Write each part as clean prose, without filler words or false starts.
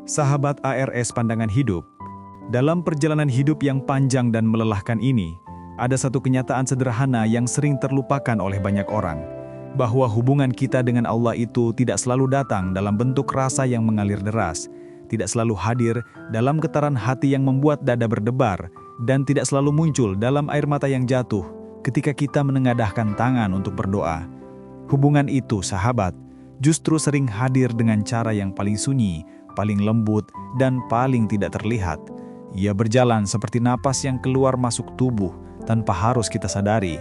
Sahabat ARS Pandangan Hidup, dalam perjalanan hidup yang panjang dan melelahkan ini, ada satu kenyataan sederhana yang sering terlupakan oleh banyak orang, bahwa hubungan kita dengan Allah itu tidak selalu datang dalam bentuk rasa yang mengalir deras, tidak selalu hadir dalam getaran hati yang membuat dada berdebar, dan tidak selalu muncul dalam air mata yang jatuh ketika kita menengadahkan tangan untuk berdoa. Hubungan itu, sahabat, justru sering hadir dengan cara yang paling sunyi, paling lembut, dan paling tidak terlihat. Ia berjalan seperti napas yang keluar masuk tubuh tanpa harus kita sadari,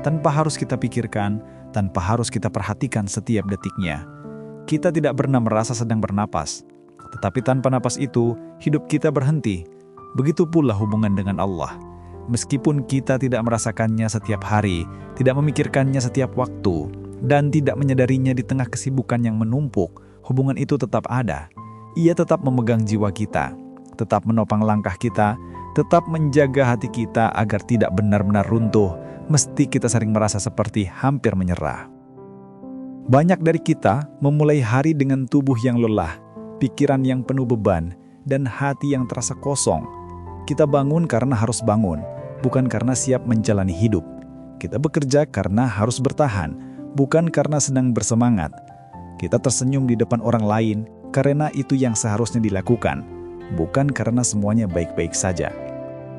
tanpa harus kita pikirkan, tanpa harus kita perhatikan setiap detiknya. Kita tidak pernah merasa sedang bernapas, tetapi tanpa napas itu, hidup kita berhenti. Begitu pula hubungan dengan Allah. Meskipun kita tidak merasakannya setiap hari, tidak memikirkannya setiap waktu, dan tidak menyadarinya di tengah kesibukan yang menumpuk, hubungan itu tetap ada. Ia tetap memegang jiwa kita, tetap menopang langkah kita, tetap menjaga hati kita agar tidak benar-benar runtuh, meski kita sering merasa seperti hampir menyerah. Banyak dari kita memulai hari dengan tubuh yang lelah, pikiran yang penuh beban, dan hati yang terasa kosong. Kita bangun karena harus bangun, bukan karena siap menjalani hidup. Kita bekerja karena harus bertahan, bukan karena sedang bersemangat. Kita tersenyum di depan orang lain karena itu yang seharusnya dilakukan, bukan karena semuanya baik-baik saja.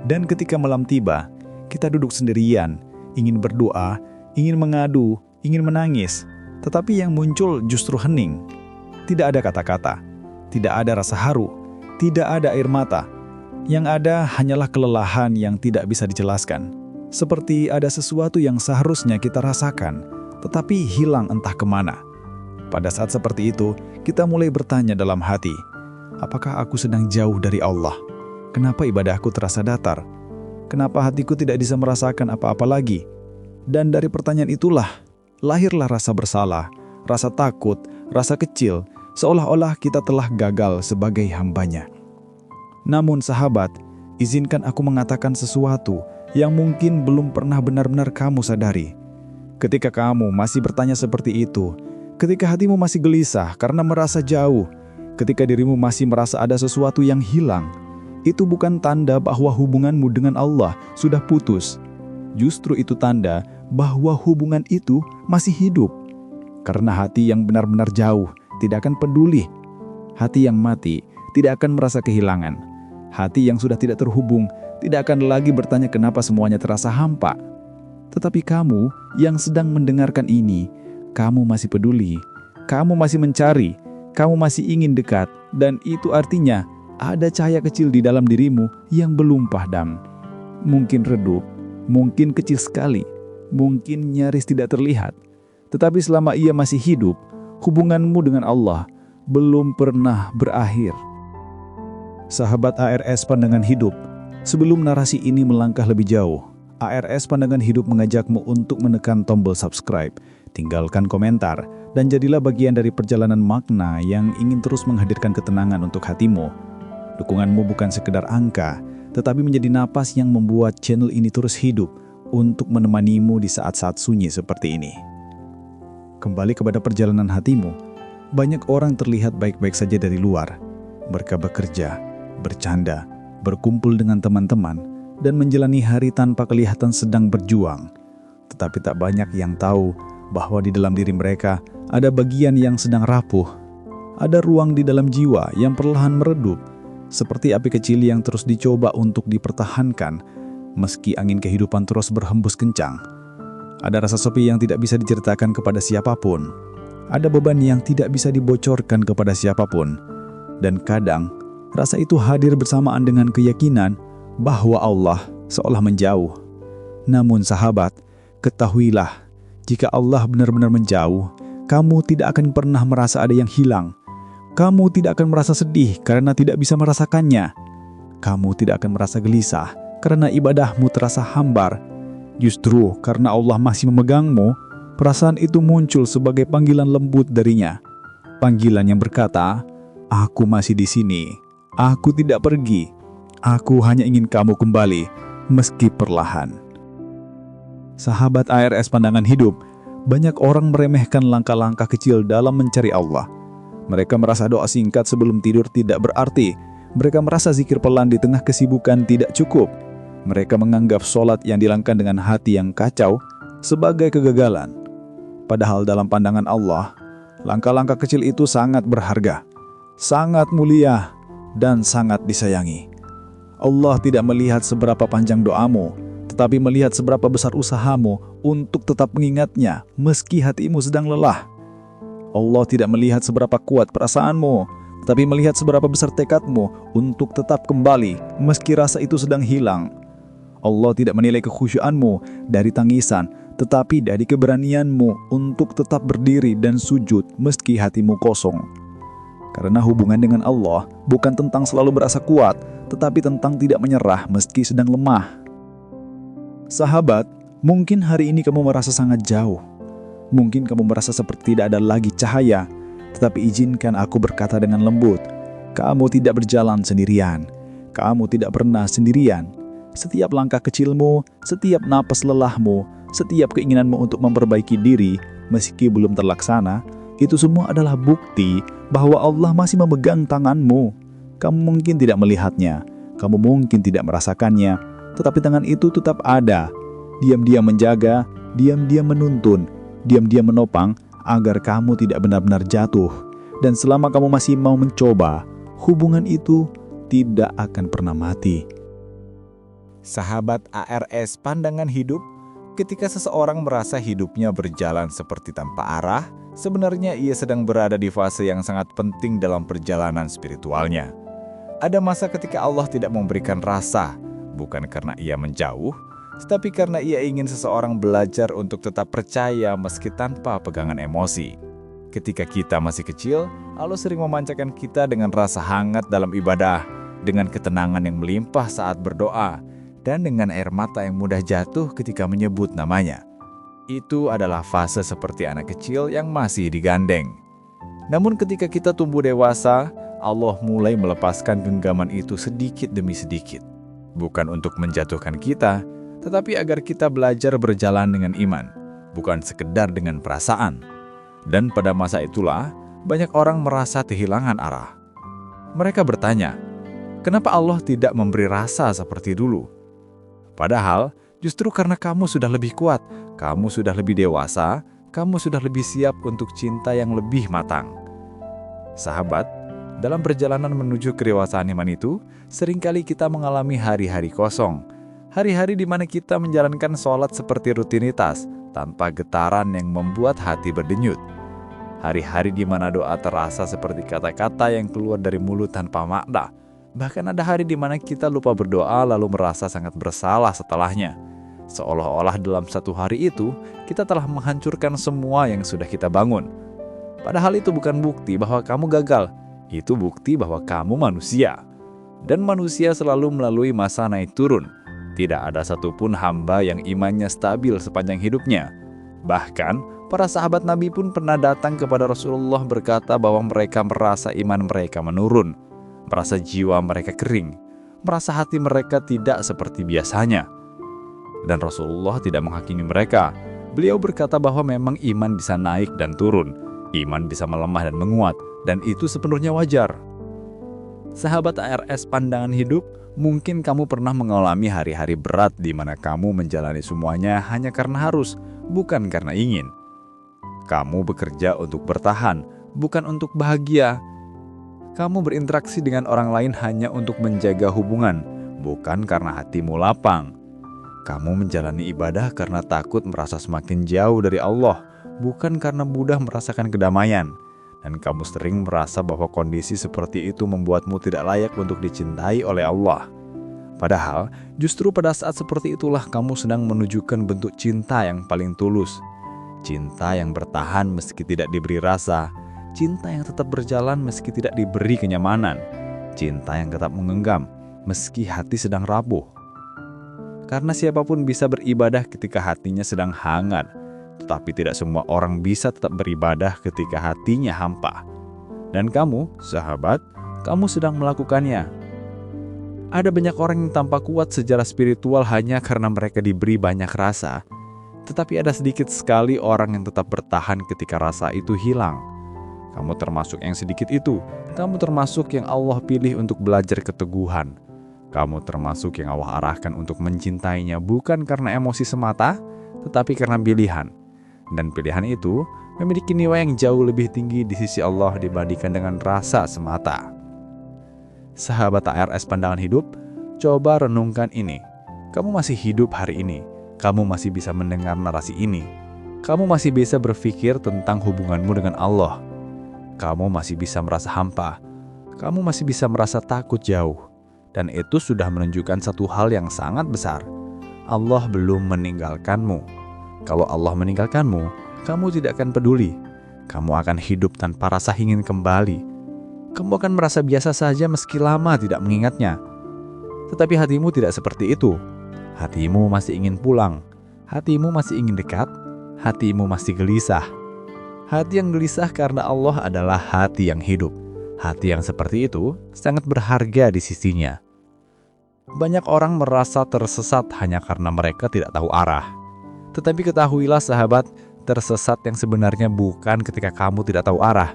Dan ketika malam tiba, kita duduk sendirian, ingin berdoa, ingin mengadu, ingin menangis, tetapi yang muncul justru hening. Tidak ada kata-kata, tidak ada rasa haru, tidak ada air mata. Yang ada hanyalah kelelahan yang tidak bisa dijelaskan. Seperti ada sesuatu yang seharusnya kita rasakan, tetapi hilang entah kemana. Pada saat seperti itu, kita mulai bertanya dalam hati, apakah aku sedang jauh dari Allah? Kenapa ibadahku terasa datar? Kenapa hatiku tidak bisa merasakan apa-apa lagi? Dan dari pertanyaan itulah, lahirlah rasa bersalah, rasa takut, rasa kecil, seolah-olah kita telah gagal sebagai hambanya. Namun sahabat, izinkan aku mengatakan sesuatu yang mungkin belum pernah benar-benar kamu sadari. Ketika kamu masih bertanya seperti itu, ketika hatimu masih gelisah karena merasa jauh, ketika dirimu masih merasa ada sesuatu yang hilang, itu bukan tanda bahwa hubunganmu dengan Allah sudah putus. Justru itu tanda bahwa hubungan itu masih hidup. Karena hati yang benar-benar jauh tidak akan peduli. Hati yang mati tidak akan merasa kehilangan. Hati yang sudah tidak terhubung tidak akan lagi bertanya kenapa semuanya terasa hampa. Tetapi kamu yang sedang mendengarkan ini, kamu masih peduli, kamu masih mencari, kamu masih ingin dekat, dan itu artinya ada cahaya kecil di dalam dirimu yang belum padam. Mungkin redup, mungkin kecil sekali, mungkin nyaris tidak terlihat. Tetapi selama ia masih hidup, hubunganmu dengan Allah belum pernah berakhir. Sahabat ARS Pandangan Hidup, sebelum narasi ini melangkah lebih jauh, ARS Pandangan Hidup mengajakmu untuk menekan tombol subscribe, tinggalkan komentar, dan jadilah bagian dari perjalanan makna yang ingin terus menghadirkan ketenangan untuk hatimu. Dukunganmu bukan sekedar angka, tetapi menjadi napas yang membuat channel ini terus hidup untuk menemanimu di saat-saat sunyi seperti ini. Kembali kepada perjalanan hatimu, banyak orang terlihat baik-baik saja dari luar. Mereka bekerja, bercanda, berkumpul dengan teman-teman, dan menjalani hari tanpa kelihatan sedang berjuang. Tetapi tak banyak yang tahu bahwa di dalam diri mereka ada bagian yang sedang rapuh. Ada ruang di dalam jiwa yang perlahan meredup, seperti api kecil yang terus dicoba untuk dipertahankan, meski angin kehidupan terus berhembus kencang. Ada rasa sepi yang tidak bisa diceritakan kepada siapapun. Ada beban yang tidak bisa dibocorkan kepada siapapun. Dan kadang, rasa itu hadir bersamaan dengan keyakinan bahwa Allah seolah menjauh. Namun sahabat, ketahuilah, jika Allah benar-benar menjauh, kamu tidak akan pernah merasa ada yang hilang. Kamu tidak akan merasa sedih karena tidak bisa merasakannya. Kamu tidak akan merasa gelisah karena ibadahmu terasa hambar. Justru karena Allah masih memegangmu, perasaan itu muncul sebagai panggilan lembut darinya. Panggilan yang berkata, aku masih di sini, aku tidak pergi, aku hanya ingin kamu kembali, meski perlahan. Sahabat ARS Pandangan Hidup, banyak orang meremehkan langkah-langkah kecil dalam mencari Allah. Mereka merasa doa singkat sebelum tidur tidak berarti. Mereka merasa zikir pelan di tengah kesibukan tidak cukup. Mereka menganggap sholat yang dilakukan dengan hati yang kacau sebagai kegagalan. Padahal dalam pandangan Allah, langkah-langkah kecil itu sangat berharga, sangat mulia, dan sangat disayangi. Allah tidak melihat seberapa panjang doamu, tetapi melihat seberapa besar usahamu untuk tetap mengingatnya meski hatimu sedang lelah. Allah tidak melihat seberapa kuat perasaanmu, tetapi melihat seberapa besar tekadmu untuk tetap kembali meski rasa itu sedang hilang. Allah tidak menilai kekhusyuanmu dari tangisan, tetapi dari keberanianmu untuk tetap berdiri dan sujud meski hatimu kosong. Karena hubungan dengan Allah bukan tentang selalu berasa kuat, tetapi tentang tidak menyerah meski sedang lemah. Sahabat, mungkin hari ini kamu merasa sangat jauh. Mungkin kamu merasa seperti tidak ada lagi cahaya, tetapi izinkan aku berkata dengan lembut, kamu tidak berjalan sendirian. Kamu tidak pernah sendirian. Setiap langkah kecilmu, setiap napas lelahmu, setiap keinginanmu untuk memperbaiki diri, meski belum terlaksana, itu semua adalah bukti bahwa Allah masih memegang tanganmu. Kamu mungkin tidak melihatnya, kamu mungkin tidak merasakannya, tetapi tangan itu tetap ada. Diam-diam menjaga, diam-diam menuntun, diam-diam menopang agar kamu tidak benar-benar jatuh. Dan selama kamu masih mau mencoba, hubungan itu tidak akan pernah mati. Sahabat ARS Pandangan Hidup, ketika seseorang merasa hidupnya berjalan seperti tanpa arah, sebenarnya ia sedang berada di fase yang sangat penting dalam perjalanan spiritualnya. Ada masa ketika Allah tidak memberikan rasa, bukan karena ia menjauh, tetapi karena ia ingin seseorang belajar untuk tetap percaya meski tanpa pegangan emosi. Ketika kita masih kecil, Allah sering memanjakan kita dengan rasa hangat dalam ibadah, dengan ketenangan yang melimpah saat berdoa, dan dengan air mata yang mudah jatuh ketika menyebut namanya. Itu adalah fase seperti anak kecil yang masih digandeng. Namun ketika kita tumbuh dewasa, Allah mulai melepaskan genggaman itu sedikit demi sedikit. Bukan untuk menjatuhkan kita, tetapi agar kita belajar berjalan dengan iman, bukan sekedar dengan perasaan. Dan pada masa itulah, banyak orang merasa kehilangan arah. Mereka bertanya, kenapa Allah tidak memberi rasa seperti dulu? Padahal, justru karena kamu sudah lebih kuat, kamu sudah lebih dewasa, kamu sudah lebih siap untuk cinta yang lebih matang. Sahabat, dalam perjalanan menuju kedewasaan iman itu, seringkali kita mengalami hari-hari kosong. Hari-hari di mana kita menjalankan sholat seperti rutinitas, tanpa getaran yang membuat hati berdenyut. Hari-hari di mana doa terasa seperti kata-kata yang keluar dari mulut tanpa makna. Bahkan ada hari di mana kita lupa berdoa lalu merasa sangat bersalah setelahnya. Seolah-olah dalam satu hari itu, kita telah menghancurkan semua yang sudah kita bangun. Padahal itu bukan bukti bahwa kamu gagal. Itu bukti bahwa kamu manusia. Dan manusia selalu melalui masa naik turun. Tidak ada satupun hamba yang imannya stabil sepanjang hidupnya. Bahkan, para sahabat Nabi pun pernah datang kepada Rasulullah berkata bahwa mereka merasa iman mereka menurun. Merasa jiwa mereka kering, merasa hati mereka tidak seperti biasanya. Dan Rasulullah tidak menghakimi mereka. Beliau berkata bahwa memang iman bisa naik dan turun, iman bisa melemah dan menguat, dan itu sepenuhnya wajar. Sahabat ARS Pandangan Hidup, mungkin kamu pernah mengalami hari-hari berat di mana kamu menjalani semuanya hanya karena harus, bukan karena ingin. Kamu bekerja untuk bertahan, bukan untuk bahagia. Kamu berinteraksi dengan orang lain hanya untuk menjaga hubungan, bukan karena hatimu lapang. Kamu menjalani ibadah karena takut merasa semakin jauh dari Allah, bukan karena mudah merasakan kedamaian. Dan kamu sering merasa bahwa kondisi seperti itu membuatmu tidak layak untuk dicintai oleh Allah. Padahal, justru pada saat seperti itulah kamu sedang menunjukkan bentuk cinta yang paling tulus. Cinta yang bertahan meski tidak diberi rasa. Cinta yang tetap berjalan meski tidak diberi kenyamanan. Cinta yang tetap menggenggam meski hati sedang rapuh. Karena siapapun bisa beribadah ketika hatinya sedang hangat, tetapi tidak semua orang bisa tetap beribadah ketika hatinya hampa. Dan kamu, sahabat, kamu sedang melakukannya. Ada banyak orang yang tampak kuat secara spiritual hanya karena mereka diberi banyak rasa, tetapi ada sedikit sekali orang yang tetap bertahan ketika rasa itu hilang. Kamu termasuk yang sedikit itu. Kamu termasuk yang Allah pilih untuk belajar keteguhan. Kamu termasuk yang Allah arahkan untuk mencintainya bukan karena emosi semata, tetapi karena pilihan. Dan pilihan itu memiliki nilai yang jauh lebih tinggi di sisi Allah dibandingkan dengan rasa semata. Sahabat ARS Pandangan Hidup, coba renungkan ini. Kamu masih hidup hari ini. Kamu masih bisa mendengar narasi ini. Kamu masih bisa berpikir tentang hubunganmu dengan Allah. Kamu masih bisa merasa hampa. Kamu masih bisa merasa takut jauh. Dan itu sudah menunjukkan satu hal yang sangat besar. Allah belum meninggalkanmu. Kalau Allah meninggalkanmu, kamu tidak akan peduli. Kamu akan hidup tanpa rasa ingin kembali. Kamu akan merasa biasa saja meski lama tidak mengingatnya. Tetapi hatimu tidak seperti itu. Hatimu masih ingin pulang. Hatimu masih ingin dekat. Hatimu masih gelisah. Hati yang gelisah karena Allah adalah hati yang hidup. Hati yang seperti itu sangat berharga di sisinya. Banyak orang merasa tersesat hanya karena mereka tidak tahu arah. Tetapi ketahuilah sahabat, tersesat yang sebenarnya bukan ketika kamu tidak tahu arah,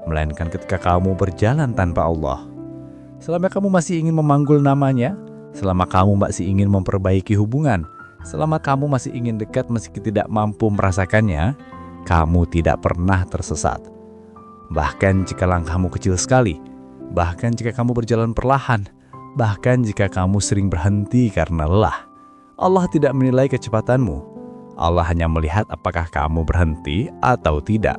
melainkan ketika kamu berjalan tanpa Allah. Selama kamu masih ingin memanggul namanya, selama kamu masih ingin memperbaiki hubungan, selama kamu masih ingin dekat meski tidak mampu merasakannya, kamu tidak pernah tersesat. Bahkan jika langkahmu kecil sekali, bahkan jika kamu berjalan perlahan, bahkan jika kamu sering berhenti karena lelah, Allah tidak menilai kecepatanmu. Allah hanya melihat apakah kamu berhenti atau tidak.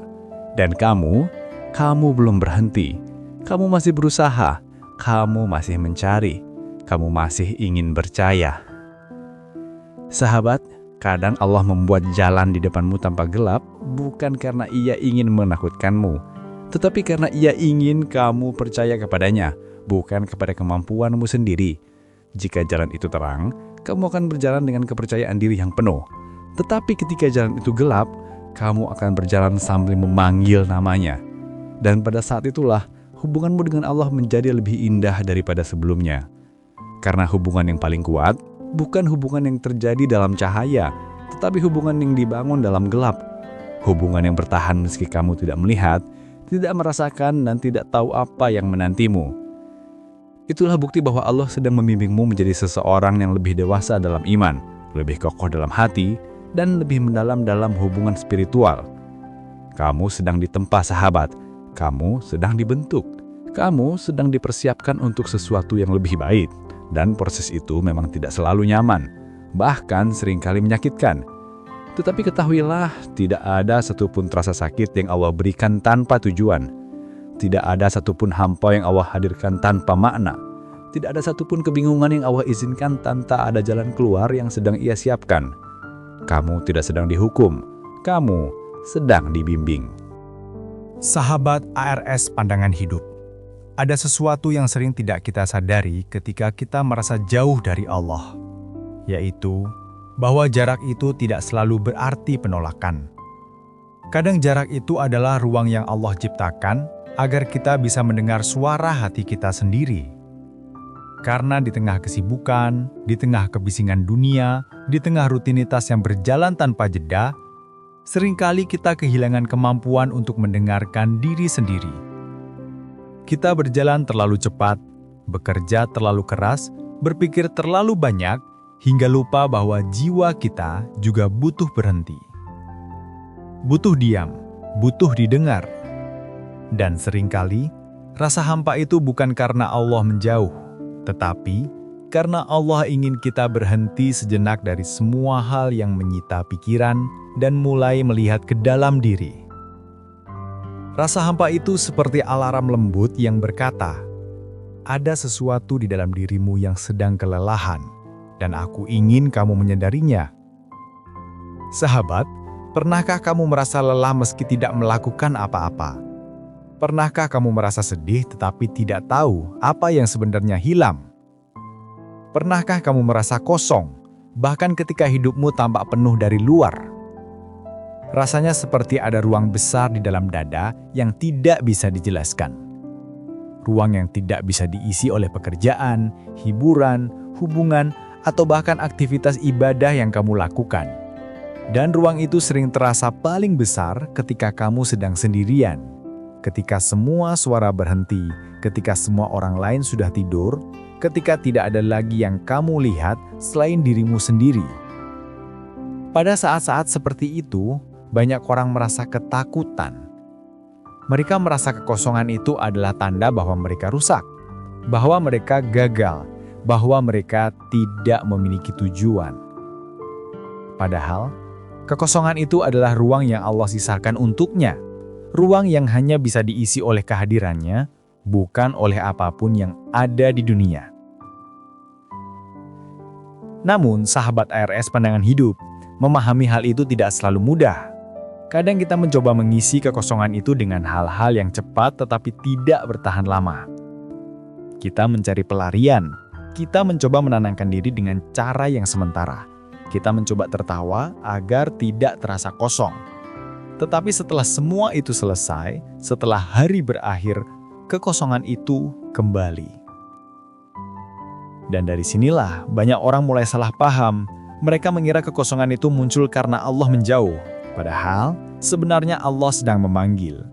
Dan kamu belum berhenti. Kamu masih berusaha, kamu masih mencari, kamu masih ingin percaya. Sahabat, kadang Allah membuat jalan di depanmu tanpa gelap bukan karena Ia ingin menakutkanmu, tetapi karena Ia ingin kamu percaya kepadanya, bukan kepada kemampuanmu sendiri. Jika jalan itu terang, kamu akan berjalan dengan kepercayaan diri yang penuh. Tetapi ketika jalan itu gelap, kamu akan berjalan sambil memanggil namanya. Dan pada saat itulah, hubunganmu dengan Allah menjadi lebih indah daripada sebelumnya. Karena hubungan yang paling kuat bukan hubungan yang terjadi dalam cahaya, tetapi hubungan yang dibangun dalam gelap. Hubungan yang bertahan meski kamu tidak melihat, tidak merasakan, dan tidak tahu apa yang menantimu. Itulah bukti bahwa Allah sedang membimbingmu menjadi seseorang yang lebih dewasa dalam iman, lebih kokoh dalam hati, dan lebih mendalam dalam hubungan spiritual. Kamu sedang ditempa sahabat, kamu sedang dibentuk, kamu sedang dipersiapkan untuk sesuatu yang lebih baik. Dan proses itu memang tidak selalu nyaman, bahkan seringkali menyakitkan. Tetapi ketahuilah, tidak ada satupun rasa sakit yang Allah berikan tanpa tujuan. Tidak ada satupun hampa yang Allah hadirkan tanpa makna. Tidak ada satupun kebingungan yang Allah izinkan tanpa ada jalan keluar yang sedang Ia siapkan. Kamu tidak sedang dihukum, kamu sedang dibimbing. Sahabat ARS Pandangan Hidup, ada sesuatu yang sering tidak kita sadari ketika kita merasa jauh dari Allah, yaitu bahwa jarak itu tidak selalu berarti penolakan. Kadang jarak itu adalah ruang yang Allah ciptakan agar kita bisa mendengar suara hati kita sendiri. Karena di tengah kesibukan, di tengah kebisingan dunia, di tengah rutinitas yang berjalan tanpa jeda, seringkali kita kehilangan kemampuan untuk mendengarkan diri sendiri. Kita berjalan terlalu cepat, bekerja terlalu keras, berpikir terlalu banyak, hingga lupa bahwa jiwa kita juga butuh berhenti. Butuh diam, butuh didengar. Dan seringkali, rasa hampa itu bukan karena Allah menjauh, tetapi karena Allah ingin kita berhenti sejenak dari semua hal yang menyita pikiran dan mulai melihat ke dalam diri. Rasa hampa itu seperti alarm lembut yang berkata, "Ada sesuatu di dalam dirimu yang sedang kelelahan, dan aku ingin kamu menyadarinya." Sahabat, pernahkah kamu merasa lelah meski tidak melakukan apa-apa? Pernahkah kamu merasa sedih tetapi tidak tahu apa yang sebenarnya hilang? Pernahkah kamu merasa kosong, bahkan ketika hidupmu tampak penuh dari luar? Rasanya seperti ada ruang besar di dalam dada yang tidak bisa dijelaskan. Ruang yang tidak bisa diisi oleh pekerjaan, hiburan, hubungan, atau bahkan aktivitas ibadah yang kamu lakukan. Dan ruang itu sering terasa paling besar ketika kamu sedang sendirian. ketika semua suara berhenti, ketika semua orang lain sudah tidur, ketika tidak ada lagi yang kamu lihat selain dirimu sendiri. Pada saat-saat seperti itu, banyak orang merasa ketakutan. Mereka merasa kekosongan itu adalah tanda bahwa mereka rusak, bahwa mereka gagal, bahwa mereka tidak memiliki tujuan. Padahal, kekosongan itu adalah ruang yang Allah sisakan untuknya, ruang yang hanya bisa diisi oleh kehadirannya, bukan oleh apapun yang ada di dunia. Namun, sahabat ARS Pandangan Hidup, memahami hal itu tidak selalu mudah. Kadang kita mencoba mengisi kekosongan itu dengan hal-hal yang cepat tetapi tidak bertahan lama. Kita mencari pelarian, kita mencoba menenangkan diri dengan cara yang sementara. Kita mencoba tertawa agar tidak terasa kosong. Tetapi setelah semua itu selesai, setelah hari berakhir, kekosongan itu kembali. Dan dari sinilah banyak orang mulai salah paham. Mereka mengira kekosongan itu muncul karena Allah menjauh. Padahal sebenarnya Allah sedang memanggil.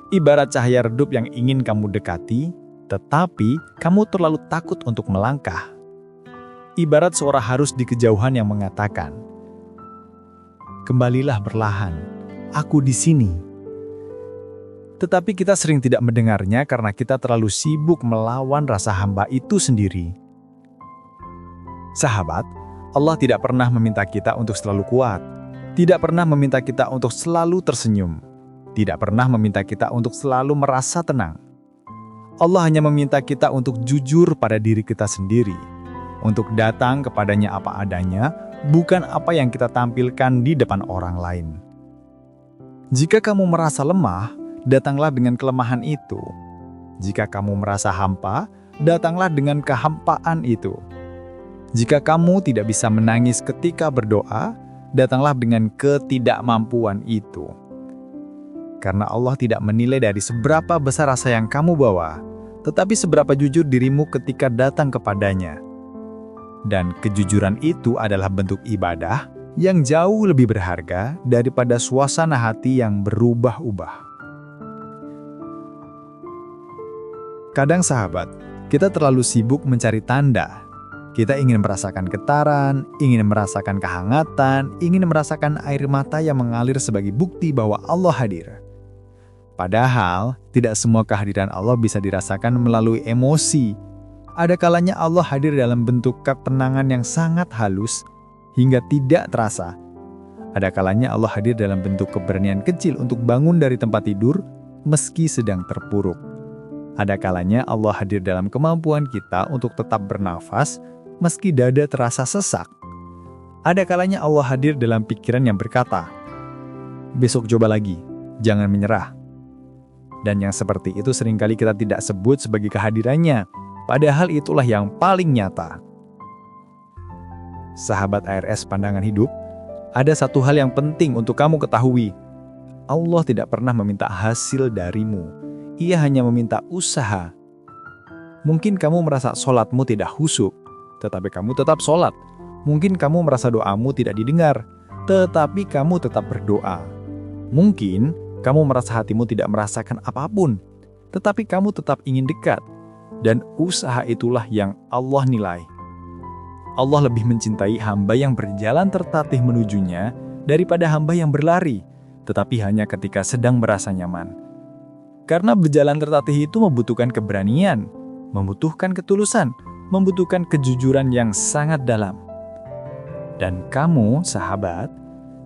Ibarat cahaya redup yang ingin kamu dekati, tetapi kamu terlalu takut untuk melangkah. Ibarat suara harus di kejauhan yang mengatakan, "Kembalilah perlahan, aku di sini." Tetapi kita sering tidak mendengarnya karena kita terlalu sibuk melawan rasa hamba itu sendiri. Sahabat, Allah tidak pernah meminta kita untuk selalu kuat, tidak pernah meminta kita untuk selalu tersenyum, tidak pernah meminta kita untuk selalu merasa tenang. Allah hanya meminta kita untuk jujur pada diri kita sendiri, untuk datang kepadanya apa adanya, bukan apa yang kita tampilkan di depan orang lain. Jika kamu merasa lemah, datanglah dengan kelemahan itu. Jika kamu merasa hampa, datanglah dengan kehampaan itu. Jika kamu tidak bisa menangis ketika berdoa, datanglah dengan ketidakmampuan itu. Karena Allah tidak menilai dari seberapa besar rasa yang kamu bawa, tetapi seberapa jujur dirimu ketika datang kepadanya. Dan kejujuran itu adalah bentuk ibadah yang jauh lebih berharga daripada suasana hati yang berubah-ubah. Kadang sahabat, kita terlalu sibuk mencari tanda. Kita ingin merasakan getaran, ingin merasakan kehangatan, ingin merasakan air mata yang mengalir sebagai bukti bahwa Allah hadir. Padahal, tidak semua kehadiran Allah bisa dirasakan melalui emosi. Ada kalanya Allah hadir dalam bentuk ketenangan yang sangat halus, hingga tidak terasa. Ada kalanya Allah hadir dalam bentuk keberanian kecil untuk bangun dari tempat tidur, meski sedang terpuruk. Ada kalanya Allah hadir dalam kemampuan kita untuk tetap bernafas, meski dada terasa sesak. Ada kalanya Allah hadir dalam pikiran yang berkata, "Besok coba lagi, jangan menyerah." Dan yang seperti itu seringkali kita tidak sebut sebagai kehadirannya, padahal itulah yang paling nyata. Sahabat ARS Pandangan Hidup, ada satu hal yang penting untuk kamu ketahui. Allah tidak pernah meminta hasil darimu, Ia hanya meminta usaha. Mungkin kamu merasa sholatmu tidak khusyuk, tetapi kamu tetap sholat. Mungkin kamu merasa doamu tidak didengar, tetapi kamu tetap berdoa. Mungkin kamu merasa hatimu tidak merasakan apapun, tetapi kamu tetap ingin dekat. Dan usaha itulah yang Allah nilai. Allah lebih mencintai hamba yang berjalan tertatih menujunya daripada hamba yang berlari, tetapi hanya ketika sedang merasa nyaman. Karena berjalan tertatih itu membutuhkan keberanian, membutuhkan ketulusan, membutuhkan kejujuran yang sangat dalam. Dan kamu, sahabat,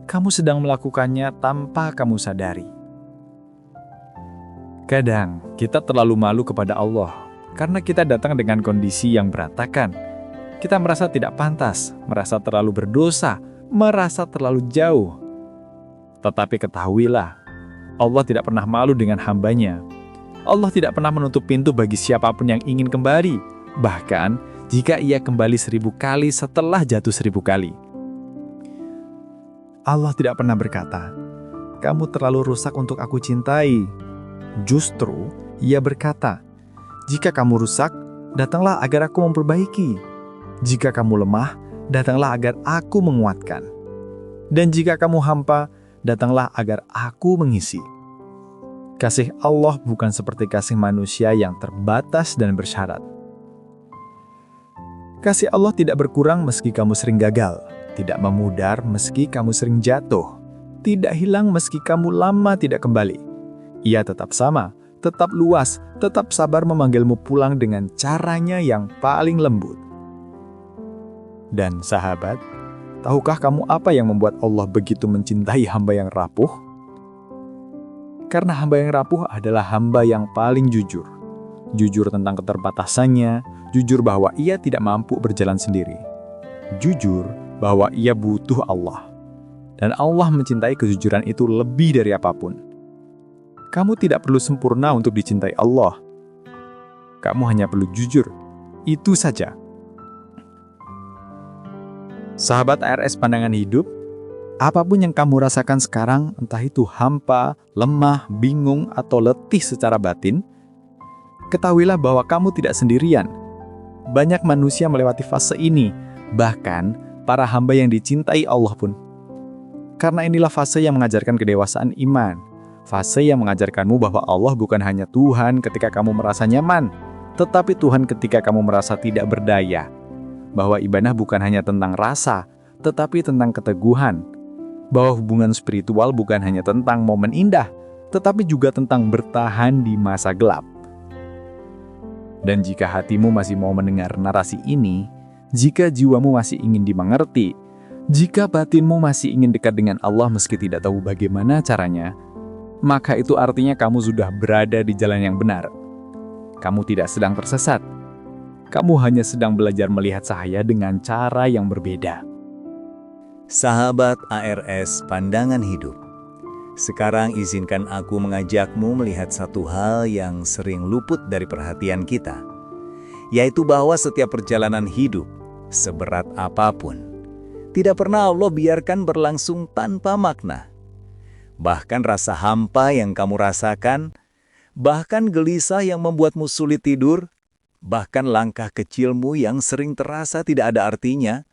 kamu sedang melakukannya tanpa kamu sadari. Kadang kita terlalu malu kepada Allah karena kita datang dengan kondisi yang berantakan. Kita merasa tidak pantas, merasa terlalu berdosa, merasa terlalu jauh. Tetapi ketahuilah, Allah tidak pernah malu dengan hambanya. Allah tidak pernah menutup pintu bagi siapapun yang ingin kembali. Bahkan, jika ia kembali 1000 kali setelah jatuh 1000 kali. Allah tidak pernah berkata, "Kamu terlalu rusak untuk aku cintai." Justru, ia berkata, "Jika kamu rusak, datanglah agar aku memperbaiki. Jika kamu lemah, datanglah agar aku menguatkan. Dan jika kamu hampa, datanglah agar aku mengisi." Kasih Allah bukan seperti kasih manusia yang terbatas dan bersyarat. Kasih Allah tidak berkurang meski kamu sering gagal, tidak memudar meski kamu sering jatuh, tidak hilang meski kamu lama tidak kembali. Ia tetap sama, tetap luas, tetap sabar memanggilmu pulang dengan caranya yang paling lembut. Dan sahabat, tahukah kamu apa yang membuat Allah begitu mencintai hamba yang rapuh? Karena hamba yang rapuh adalah hamba yang paling jujur. Jujur tentang keterbatasannya, jujur bahwa ia tidak mampu berjalan sendiri. Jujur bahwa ia butuh Allah. Dan Allah mencintai kejujuran itu lebih dari apapun. Kamu tidak perlu sempurna untuk dicintai Allah. Kamu hanya perlu jujur. Itu saja. Sahabat ARS Pandangan Hidup, apapun yang kamu rasakan sekarang, entah itu hampa, lemah, bingung, atau letih secara batin, ketahuilah bahwa kamu tidak sendirian. Banyak manusia melewati fase ini, bahkan para hamba yang dicintai Allah pun. Karena inilah fase yang mengajarkan kedewasaan iman. Fase yang mengajarkanmu bahwa Allah bukan hanya Tuhan ketika kamu merasa nyaman, tetapi Tuhan ketika kamu merasa tidak berdaya. Bahwa ibadah bukan hanya tentang rasa, tetapi tentang keteguhan. Bahwa hubungan spiritual bukan hanya tentang momen indah, tetapi juga tentang bertahan di masa gelap. Dan jika hatimu masih mau mendengar narasi ini, jika jiwamu masih ingin dimengerti, jika batinmu masih ingin dekat dengan Allah meski tidak tahu bagaimana caranya, maka itu artinya kamu sudah berada di jalan yang benar. Kamu tidak sedang tersesat. Kamu hanya sedang belajar melihat cahaya dengan cara yang berbeda. Sahabat ARS Pandangan Hidup, sekarang izinkan aku mengajakmu melihat satu hal yang sering luput dari perhatian kita, yaitu bahwa setiap perjalanan hidup, seberat apapun, tidak pernah Allah biarkan berlangsung tanpa makna. Bahkan rasa hampa yang kamu rasakan, bahkan gelisah yang membuatmu sulit tidur, bahkan langkah kecilmu yang sering terasa tidak ada artinya,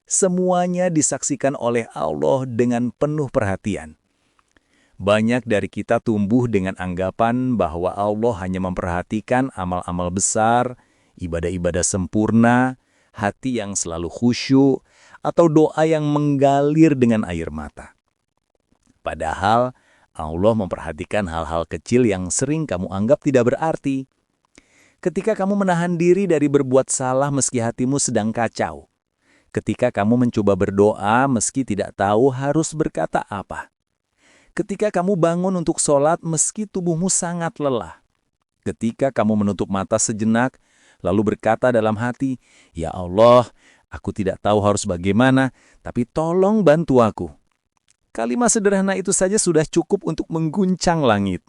semuanya disaksikan oleh Allah dengan penuh perhatian. Banyak dari kita tumbuh dengan anggapan bahwa Allah hanya memperhatikan amal-amal besar, ibadah-ibadah sempurna, hati yang selalu khusyuk, atau doa yang menggalir dengan air mata. Padahal Allah memperhatikan hal-hal kecil yang sering kamu anggap tidak berarti. Ketika kamu menahan diri dari berbuat salah meski hatimu sedang kacau. Ketika kamu mencoba berdoa meski tidak tahu harus berkata apa. Ketika kamu bangun untuk sholat meski tubuhmu sangat lelah. Ketika kamu menutup mata sejenak, lalu berkata dalam hati, "Ya Allah, aku tidak tahu harus bagaimana, tapi tolong bantu aku." Kalimat sederhana itu saja sudah cukup untuk mengguncang langit.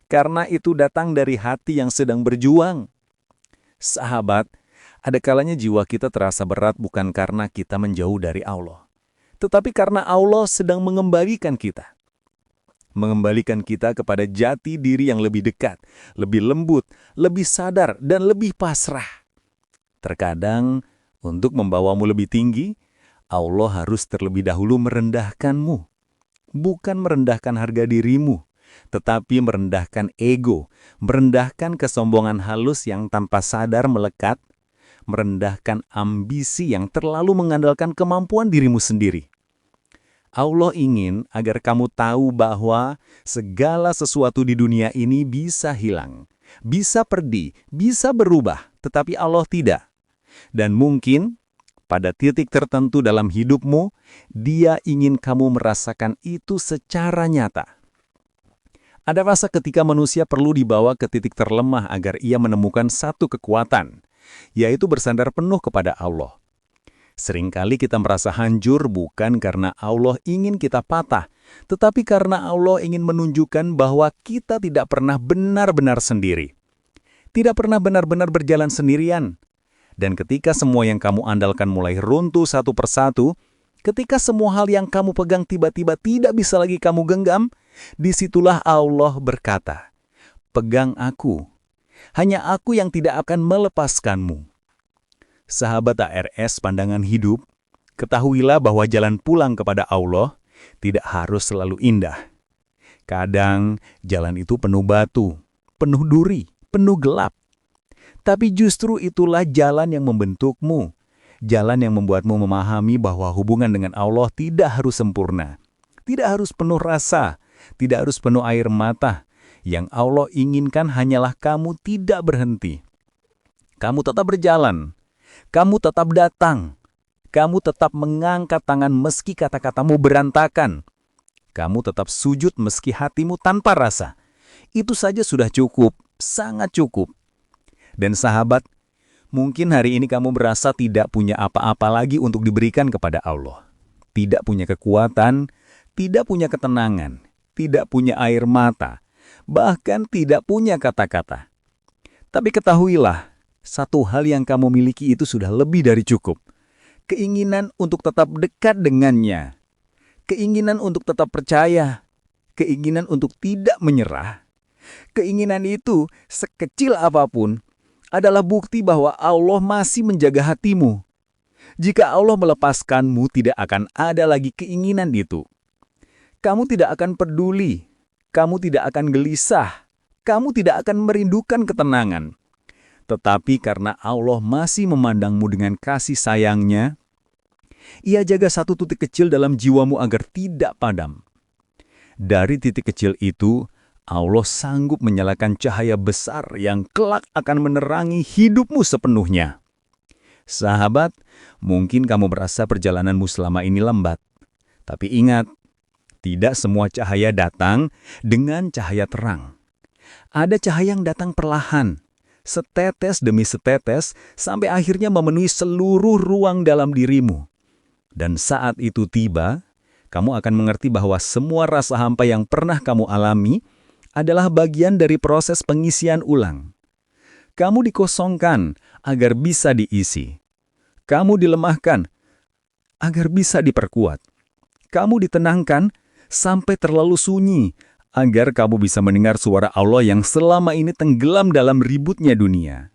Karena itu datang dari hati yang sedang berjuang. Sahabat, ada kalanya jiwa kita terasa berat bukan karena kita menjauh dari Allah, tetapi karena Allah sedang mengembalikan kita. Mengembalikan kita kepada jati diri yang lebih dekat, lebih lembut, lebih sadar, dan lebih pasrah. Terkadang, untuk membawamu lebih tinggi, Allah harus terlebih dahulu merendahkanmu. Bukan merendahkan harga dirimu, tetapi merendahkan ego, merendahkan kesombongan halus yang tanpa sadar melekat, merendahkan ambisi yang terlalu mengandalkan kemampuan dirimu sendiri. Allah ingin agar kamu tahu bahwa segala sesuatu di dunia ini bisa hilang, bisa pergi, bisa berubah, tetapi Allah tidak. Dan mungkin pada titik tertentu dalam hidupmu, Dia ingin kamu merasakan itu secara nyata. Ada fase ketika manusia perlu dibawa ke titik terlemah agar ia menemukan satu kekuatan, yaitu bersandar penuh kepada Allah. Seringkali kita merasa hancur bukan karena Allah ingin kita patah, tetapi karena Allah ingin menunjukkan bahwa kita tidak pernah benar-benar sendiri. Tidak pernah benar-benar berjalan sendirian. Dan ketika semua yang kamu andalkan mulai runtuh satu persatu, ketika semua hal yang kamu pegang tiba-tiba tidak bisa lagi kamu genggam, disitulah Allah berkata, "Pegang aku. Hanya aku yang tidak akan melepaskanmu." Sahabat ARS Pandangan Hidup, ketahuilah bahwa jalan pulang kepada Allah tidak harus selalu indah. Kadang jalan itu penuh batu, penuh duri, penuh gelap. Tapi justru itulah jalan yang membentukmu. Jalan yang membuatmu memahami bahwa hubungan dengan Allah tidak harus sempurna. Tidak harus penuh rasa, tidak harus penuh air mata. Yang Allah inginkan hanyalah kamu tidak berhenti. Kamu tetap berjalan. Kamu tetap datang. Kamu tetap mengangkat tangan meski kata-katamu berantakan. Kamu tetap sujud meski hatimu tanpa rasa. Itu saja sudah cukup, sangat cukup. Dan sahabat, mungkin hari ini kamu merasa tidak punya apa-apa lagi untuk diberikan kepada Allah. Tidak punya kekuatan, tidak punya ketenangan, tidak punya air mata, bahkan tidak punya kata-kata. Tapi ketahuilah, satu hal yang kamu miliki itu sudah lebih dari cukup. Keinginan untuk tetap dekat dengannya. Keinginan untuk tetap percaya. Keinginan untuk tidak menyerah. Keinginan itu, sekecil apapun, adalah bukti bahwa Allah masih menjaga hatimu. Jika Allah melepaskanmu, tidak akan ada lagi keinginan itu. Kamu tidak akan peduli, kamu tidak akan gelisah, kamu tidak akan merindukan ketenangan. Tetapi karena Allah masih memandangmu dengan kasih sayangnya, Ia jaga satu titik kecil dalam jiwamu agar tidak padam. Dari titik kecil itu, Allah sanggup menyalakan cahaya besar yang kelak akan menerangi hidupmu sepenuhnya. Sahabat, mungkin kamu merasa perjalananmu selama ini lambat. Tapi ingat, tidak semua cahaya datang dengan cahaya terang. Ada cahaya yang datang perlahan, setetes demi setetes, sampai akhirnya memenuhi seluruh ruang dalam dirimu. Dan saat itu tiba, kamu akan mengerti bahwa semua rasa hampa yang pernah kamu alami adalah bagian dari proses pengisian ulang. Kamu dikosongkan agar bisa diisi. Kamu dilemahkan agar bisa diperkuat. Kamu ditenangkan sampai terlalu sunyi agar kamu bisa mendengar suara Allah yang selama ini tenggelam dalam ributnya dunia.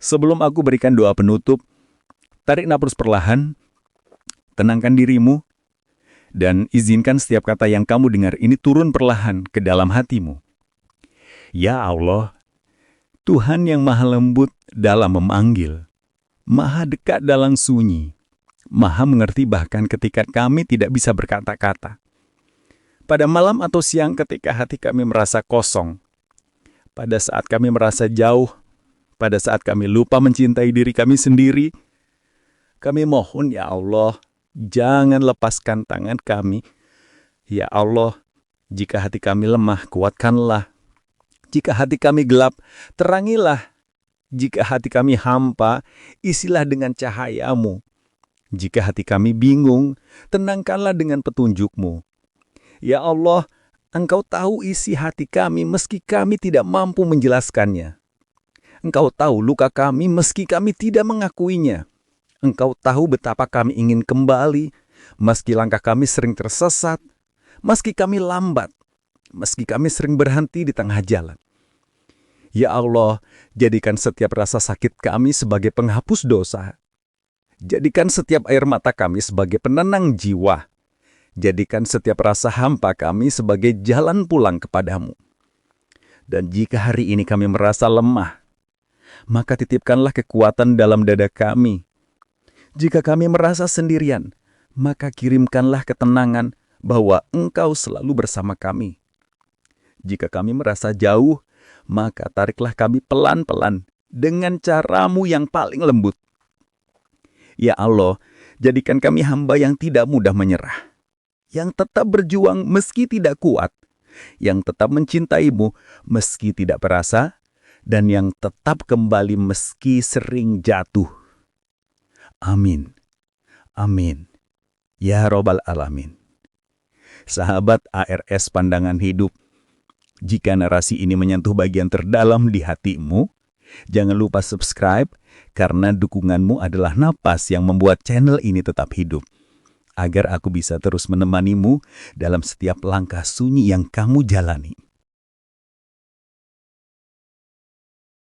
Sebelum aku berikan doa penutup, tarik napas perlahan, tenangkan dirimu, dan izinkan setiap kata yang kamu dengar ini turun perlahan ke dalam hatimu. Ya Allah, Tuhan yang maha lembut dalam memanggil, maha dekat dalam sunyi, maha mengerti bahkan ketika kami tidak bisa berkata-kata. Pada malam atau siang ketika hati kami merasa kosong, pada saat kami merasa jauh, pada saat kami lupa mencintai diri kami sendiri, kami mohon ya Allah, jangan lepaskan tangan kami. Ya Allah, jika hati kami lemah, kuatkanlah. Jika hati kami gelap, terangilah. Jika hati kami hampa, isilah dengan cahaya-Mu. Jika hati kami bingung, tenangkanlah dengan petunjuk-Mu. Ya Allah, Engkau tahu isi hati kami meski kami tidak mampu menjelaskannya. Engkau tahu luka kami meski kami tidak mengakuinya. Engkau tahu betapa kami ingin kembali, meski langkah kami sering tersesat, meski kami lambat, meski kami sering berhenti di tengah jalan. Ya Allah, jadikan setiap rasa sakit kami sebagai penghapus dosa. Jadikan setiap air mata kami sebagai penenang jiwa. Jadikan setiap rasa hampa kami sebagai jalan pulang kepadamu. Dan jika hari ini kami merasa lemah, maka titipkanlah kekuatan dalam dada kami. Jika kami merasa sendirian, maka kirimkanlah ketenangan bahwa Engkau selalu bersama kami. Jika kami merasa jauh, maka tariklah kami pelan-pelan dengan cara-Mu yang paling lembut. Ya Allah, jadikan kami hamba yang tidak mudah menyerah, yang tetap berjuang meski tidak kuat, yang tetap mencintai-Mu meski tidak perasa, dan yang tetap kembali meski sering jatuh. Amin. Amin. Ya Rabbal Alamin. Sahabat ARS Pandangan Hidup, jika narasi ini menyentuh bagian terdalam di hatimu, jangan lupa subscribe karena dukunganmu adalah napas yang membuat channel ini tetap hidup. Agar aku bisa terus menemanimu dalam setiap langkah sunyi yang kamu jalani.